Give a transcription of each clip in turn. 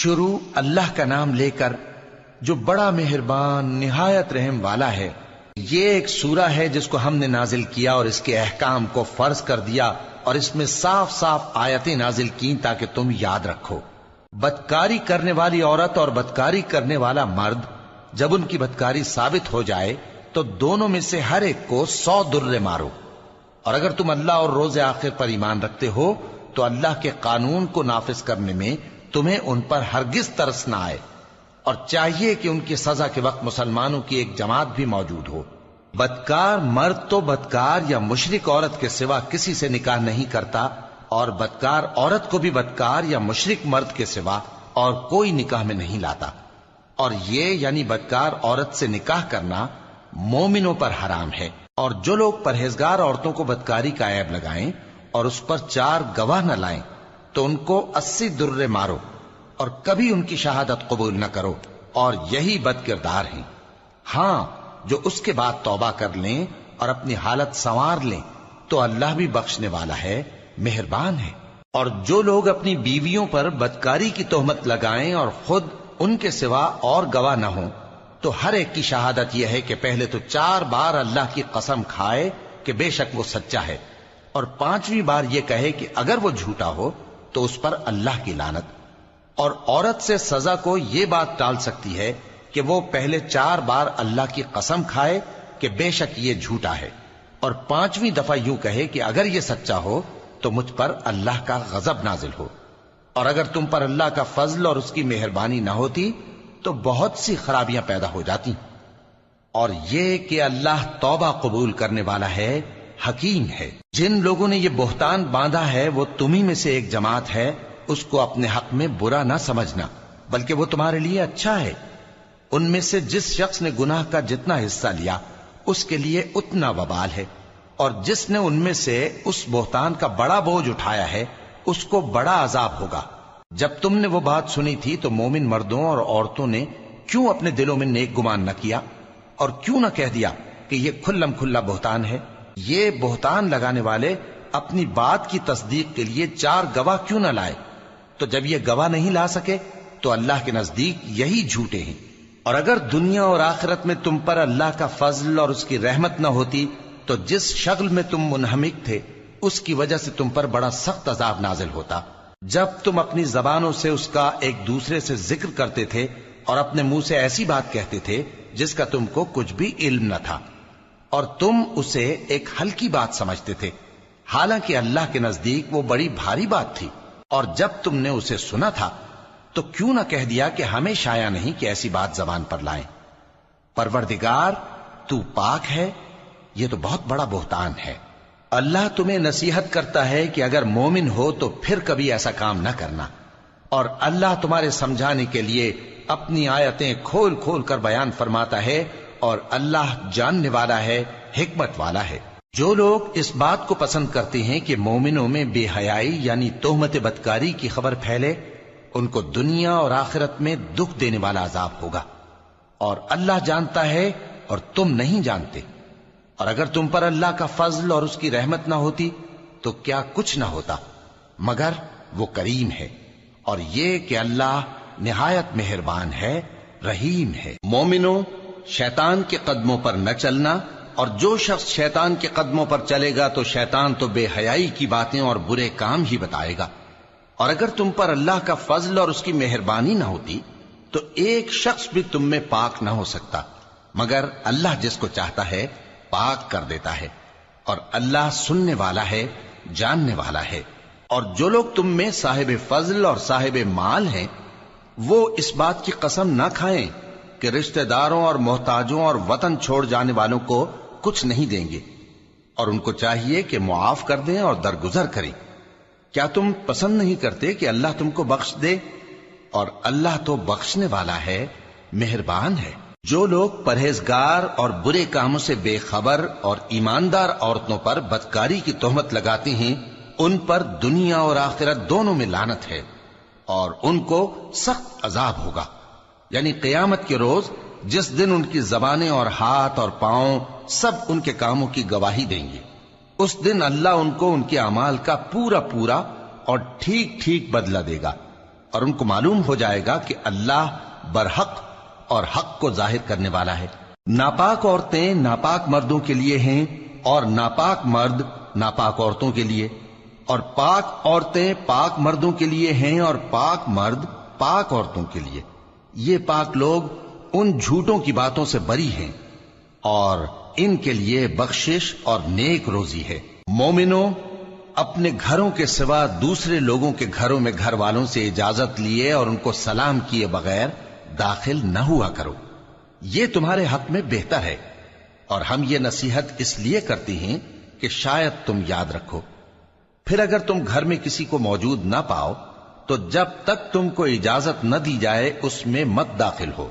شروع اللہ کا نام لے کر جو بڑا مہربان نہایت رحم والا ہے۔ یہ ایک سورہ ہے جس کو ہم نے نازل کیا اور اس کے احکام کو فرض کر دیا اور اس میں صاف صاف آیتیں نازل کی تاکہ تم یاد رکھو۔ بدکاری کرنے والی عورت اور بدکاری کرنے والا مرد جب ان کی بدکاری ثابت ہو جائے تو دونوں میں سے ہر ایک کو 100 درے مارو، اور اگر تم اللہ اور روز آخر پر ایمان رکھتے ہو تو اللہ کے قانون کو نافذ کرنے میں تمہیں ان پر ہرگز ترس نہ آئے، اور چاہیے کہ ان کی سزا کے وقت مسلمانوں کی ایک جماعت بھی موجود ہو۔ بدکار مرد تو بدکار یا مشرک عورت کے سوا کسی سے نکاح نہیں کرتا، اور بدکار عورت کو بھی بدکار یا مشرک مرد کے سوا اور کوئی نکاح میں نہیں لاتا، اور یہ یعنی بدکار عورت سے نکاح کرنا مومنوں پر حرام ہے۔ اور جو لوگ پرہیزگار عورتوں کو بدکاری کا عیب لگائیں اور اس پر 4 گواہ نہ لائیں تو ان کو 80 درے مارو، اور کبھی ان کی شہادت قبول نہ کرو، اور یہی بد کردار ہیں۔ ہاں، جو اس کے بعد توبہ کر لیں اور اپنی حالت سنوار لیں تو اللہ بھی بخشنے والا ہے، مہربان ہے۔ اور جو لوگ اپنی بیویوں پر بدکاری کی تہمت لگائیں اور خود ان کے سوا اور گواہ نہ ہوں تو ہر ایک کی شہادت یہ ہے کہ پہلے تو 4 بار اللہ کی قسم کھائے کہ بے شک وہ سچا ہے، اور 5ویں بار یہ کہے کہ اگر وہ جھوٹا ہو تو اس پر اللہ کی لعنت۔ اور عورت سے سزا کو یہ بات ٹال سکتی ہے کہ وہ پہلے 4 بار اللہ کی قسم کھائے کہ بے شک یہ جھوٹا ہے، اور 5ویں دفعہ یوں کہے کہ اگر یہ سچا ہو تو مجھ پر اللہ کا غضب نازل ہو۔ اور اگر تم پر اللہ کا فضل اور اس کی مہربانی نہ ہوتی تو بہت سی خرابیاں پیدا ہو جاتی۔ اور یہ کہ اللہ توبہ قبول کرنے والا ہے، حکیم ہے۔ جن لوگوں نے یہ بہتان باندھا ہے وہ تمہیں میں سے ایک جماعت ہے، اس کو اپنے حق میں برا نہ سمجھنا، بلکہ وہ تمہارے لیے اچھا ہے۔ ان میں سے جس شخص نے گناہ کا جتنا حصہ لیا اس کے لیے اتنا وبال ہے، اور جس نے ان میں سے اس بہتان کا بڑا بوجھ اٹھایا ہے اس کو بڑا عذاب ہوگا۔ جب تم نے وہ بات سنی تھی تو مومن مردوں اور عورتوں نے کیوں اپنے دلوں میں نیک گمان نہ کیا، اور کیوں نہ کہہ دیا کہ یہ کھلم کھلا بہتان ہے؟ یہ بہتان لگانے والے اپنی بات کی تصدیق کے لیے 4 گواہ کیوں نہ لائے؟ تو جب یہ گواہ نہیں لا سکے تو اللہ کے نزدیک یہی جھوٹے ہیں۔ اور اگر دنیا اور آخرت میں تم پر اللہ کا فضل اور اس کی رحمت نہ ہوتی تو جس شغل میں تم منہمک تھے اس کی وجہ سے تم پر بڑا سخت عذاب نازل ہوتا، جب تم اپنی زبانوں سے اس کا ایک دوسرے سے ذکر کرتے تھے اور اپنے منہ سے ایسی بات کہتے تھے جس کا تم کو کچھ بھی علم نہ تھا، اور تم اسے ایک ہلکی بات سمجھتے تھے، حالانکہ اللہ کے نزدیک وہ بڑی بھاری بات تھی۔ اور جب تم نے اسے سنا تھا تو کیوں نہ کہہ دیا کہ ہمیں شایع نہیں کہ ایسی بات زبان پر لائیں؟ پروردگار تو پاک ہے، یہ تو بہت بڑا بہتان ہے۔ اللہ تمہیں نصیحت کرتا ہے کہ اگر مومن ہو تو پھر کبھی ایسا کام نہ کرنا، اور اللہ تمہارے سمجھانے کے لیے اپنی آیتیں کھول کھول کر بیان فرماتا ہے، اور اللہ جاننے والا ہے، حکمت والا ہے۔ جو لوگ اس بات کو پسند کرتے ہیں کہ مومنوں میں بے حیائی یعنی تہمت بدکاری کی خبر پھیلے، ان کو دنیا اور آخرت میں دکھ دینے والا عذاب ہوگا، اور اللہ جانتا ہے اور تم نہیں جانتے۔ اور اگر تم پر اللہ کا فضل اور اس کی رحمت نہ ہوتی تو کیا کچھ نہ ہوتا، مگر وہ کریم ہے، اور یہ کہ اللہ نہایت مہربان ہے، رحیم ہے۔ مومنوں، شیطان کے قدموں پر نہ چلنا، اور جو شخص شیطان کے قدموں پر چلے گا تو شیطان تو بے حیائی کی باتیں اور برے کام ہی بتائے گا۔ اور اگر تم پر اللہ کا فضل اور اس کی مہربانی نہ ہوتی تو ایک شخص بھی تم میں پاک نہ ہو سکتا، مگر اللہ جس کو چاہتا ہے پاک کر دیتا ہے، اور اللہ سننے والا ہے، جاننے والا ہے۔ اور جو لوگ تم میں صاحب فضل اور صاحب مال ہیں وہ اس بات کی قسم نہ کھائیں کہ رشتہ داروں اور محتاجوں اور وطن چھوڑ جانے والوں کو کچھ نہیں دیں گے، اور ان کو چاہیے کہ معاف کر دیں اور درگزر کریں۔ کیا تم پسند نہیں کرتے کہ اللہ تم کو بخش دے؟ اور اللہ تو بخشنے والا ہے، مہربان ہے۔ جو لوگ پرہیزگار اور برے کاموں سے بے خبر اور ایماندار عورتوں پر بدکاری کی تہمت لگاتے ہیں ان پر دنیا اور آخرت دونوں میں لعنت ہے، اور ان کو سخت عذاب ہوگا، یعنی قیامت کے روز جس دن ان کی زبانیں اور ہاتھ اور پاؤں سب ان کے کاموں کی گواہی دیں گے۔ اس دن اللہ ان کو ان کے اعمال کا پورا پورا اور ٹھیک ٹھیک بدلہ دے گا، اور ان کو معلوم ہو جائے گا کہ اللہ برحق اور حق کو ظاہر کرنے والا ہے۔ ناپاک عورتیں ناپاک مردوں کے لیے ہیں اور ناپاک مرد ناپاک عورتوں کے لیے، اور پاک عورتیں پاک مردوں کے لیے ہیں اور پاک مرد پاک عورتوں کے لیے۔ یہ پاک لوگ ان جھوٹوں کی باتوں سے بری ہیں اور ان کے لیے بخشش اور نیک روزی ہے۔ مومنوں، اپنے گھروں کے سوا دوسرے لوگوں کے گھروں میں گھر والوں سے اجازت لیے اور ان کو سلام کیے بغیر داخل نہ ہوا کرو، یہ تمہارے حق میں بہتر ہے، اور ہم یہ نصیحت اس لیے کرتے ہیں کہ شاید تم یاد رکھو۔ پھر اگر تم گھر میں کسی کو موجود نہ پاؤ تو جب تک تم کو اجازت نہ دی جائے اس میں مت داخل ہو،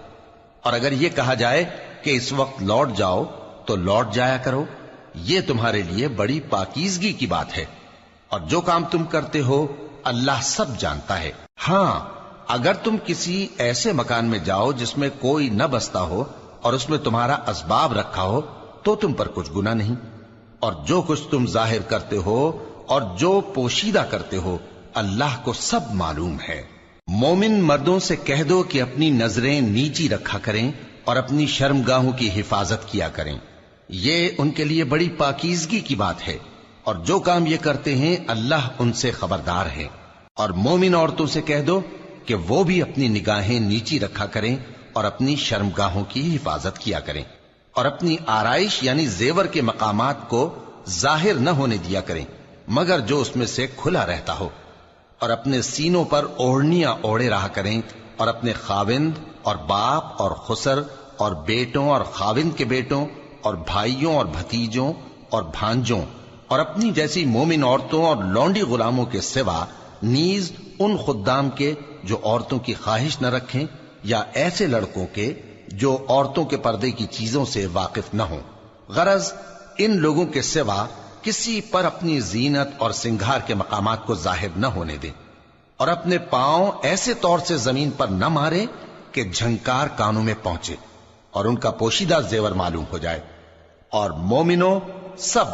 اور اگر یہ کہا جائے کہ اس وقت لوٹ جاؤ تو لوٹ جایا کرو، یہ تمہارے لیے بڑی پاکیزگی کی بات ہے، اور جو کام تم کرتے ہو اللہ سب جانتا ہے۔ ہاں، اگر تم کسی ایسے مکان میں جاؤ جس میں کوئی نہ بستا ہو اور اس میں تمہارا اسباب رکھا ہو تو تم پر کچھ گناہ نہیں، اور جو کچھ تم ظاہر کرتے ہو اور جو پوشیدہ کرتے ہو اللہ کو سب معلوم ہے۔ مومن مردوں سے کہہ دو کہ اپنی نظریں نیچی رکھا کریں اور اپنی شرمگاہوں کی حفاظت کیا کریں، یہ ان کے لیے بڑی پاکیزگی کی بات ہے، اور جو کام یہ کرتے ہیں اللہ ان سے خبردار ہے۔ اور مومن عورتوں سے کہہ دو کہ وہ بھی اپنی نگاہیں نیچی رکھا کریں اور اپنی شرمگاہوں کی حفاظت کیا کریں، اور اپنی آرائش یعنی زیور کے مقامات کو ظاہر نہ ہونے دیا کریں مگر جو اس میں سے کھلا رہتا ہو، اور اپنے سینوں پر اوڑھنیاں اوڑھے رہا کریں، اور اپنے خاوند اور باپ اور خسر اور بیٹوں اور خاوند کے بیٹوں اور بھائیوں اور بھتیجوں اور بھانجوں اور اپنی جیسی مومن عورتوں اور لونڈی غلاموں کے سوا نیز ان خدام کے جو عورتوں کی خواہش نہ رکھیں، یا ایسے لڑکوں کے جو عورتوں کے پردے کی چیزوں سے واقف نہ ہوں۔ غرض ان لوگوں کے سوا کسی پر اپنی زینت اور سنگھار کے مقامات کو ظاہر نہ ہونے دیں، اور اپنے پاؤں ایسے طور سے زمین پر نہ مارے کہ جھنکار کانوں میں پہنچے اور ان کا پوشیدہ زیور معلوم ہو جائے۔ اور مومنوں، سب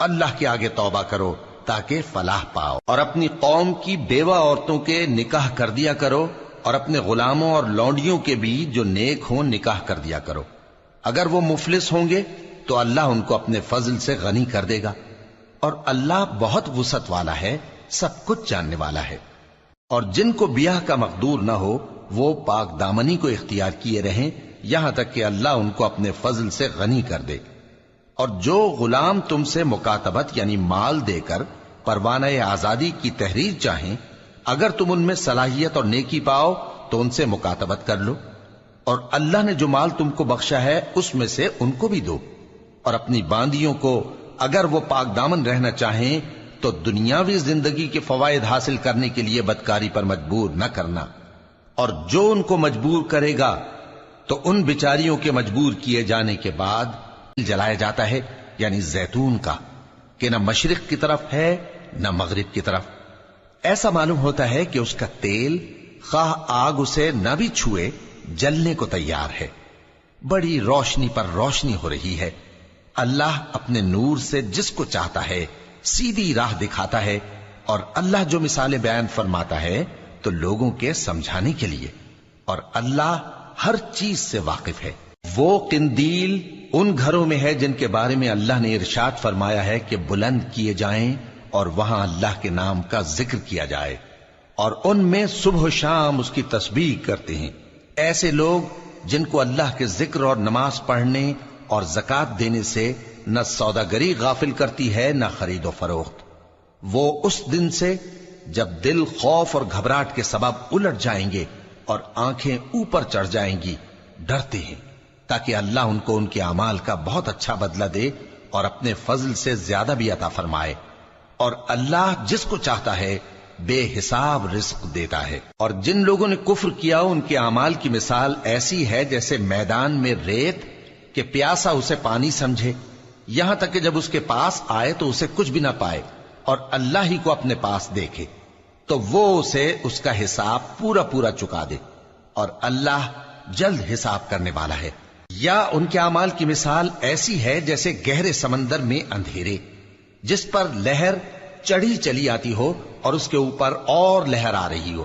اللہ کے آگے توبہ کرو تاکہ فلاح پاؤ، اور اپنی قوم کی بیوہ عورتوں کے نکاح کر دیا کرو، اور اپنے غلاموں اور لونڈیوں کے بھی جو نیک ہوں نکاح کر دیا کرو۔ اگر وہ مفلس ہوں گے تو اللہ ان کو اپنے فضل سے غنی کر دے گا، اور اللہ بہت وسعت والا ہے، سب کچھ جاننے والا ہے۔ اور جن کو بیاہ کا مقدور نہ ہو وہ پاک دامنی کو اختیار کیے رہیں یہاں تک کہ اللہ ان کو اپنے فضل سے غنی کر دے۔ اور جو غلام تم سے مکاتبت یعنی مال دے کر پروانہ آزادی کی تحریر چاہیں، اگر تم ان میں صلاحیت اور نیکی پاؤ تو ان سے مکاتبت کر لو، اور اللہ نے جو مال تم کو بخشا ہے اس میں سے ان کو بھی دو۔ اور اپنی باندیوں کو اگر وہ پاک دامن رہنا چاہیں تو دنیاوی زندگی کے فوائد حاصل کرنے کے لیے بدکاری پر مجبور نہ کرنا، اور جو ان کو مجبور کرے گا تو ان بیچاریوں کے مجبور کیے جانے کے بعد جلایا جاتا ہے، یعنی زیتون کا، کہ نہ مشرق کی طرف ہے نہ مغرب کی طرف۔ ایسا معلوم ہوتا ہے کہ اس کا تیل خواہ آگ اسے نہ بھی چھوئے جلنے کو تیار ہے، بڑی روشنی پر روشنی ہو رہی ہے۔ اللہ اپنے نور سے جس کو چاہتا ہے سیدھی راہ دکھاتا ہے، اور اللہ جو مثالیں بیان فرماتا ہے تو لوگوں کے سمجھانے کے لیے، اور اللہ ہر چیز سے واقف ہے۔ وہ قندیل ان گھروں میں ہے جن کے بارے میں اللہ نے ارشاد فرمایا ہے کہ بلند کیے جائیں اور وہاں اللہ کے نام کا ذکر کیا جائے، اور ان میں صبح و شام اس کی تسبیح کرتے ہیں۔ ایسے لوگ جن کو اللہ کے ذکر اور نماز پڑھنے اور زکوٰۃ دینے سے نہ سوداگری غافل کرتی ہے نہ خرید و فروخت، وہ اس دن سے جب دل خوف اور گھبراہٹ کے سبب الٹ جائیں گے اور آنکھیں اوپر چڑھ جائیں گی ڈرتے ہیں، تاکہ اللہ ان کو ان کے اعمال کا بہت اچھا بدلہ دے اور اپنے فضل سے زیادہ بھی عطا فرمائے۔ اور اللہ جس کو چاہتا ہے بے حساب رزق دیتا ہے۔ اور جن لوگوں نے کفر کیا ان کے اعمال کی مثال ایسی ہے جیسے میدان میں ریت کہ پیاسا اسے پانی سمجھے، یہاں تک کہ جب اس کے پاس آئے تو اسے کچھ بھی نہ پائے، اور اللہ ہی کو اپنے پاس دیکھے تو وہ اسے اس کا حساب پورا پورا چکا دے، اور اللہ جلد حساب کرنے والا ہے۔ یا ان کے اعمال کی مثال ایسی ہے جیسے گہرے سمندر میں اندھیرے جس پر لہر چڑھی چلی آتی ہو اور اس کے اوپر اور لہر آ رہی ہو،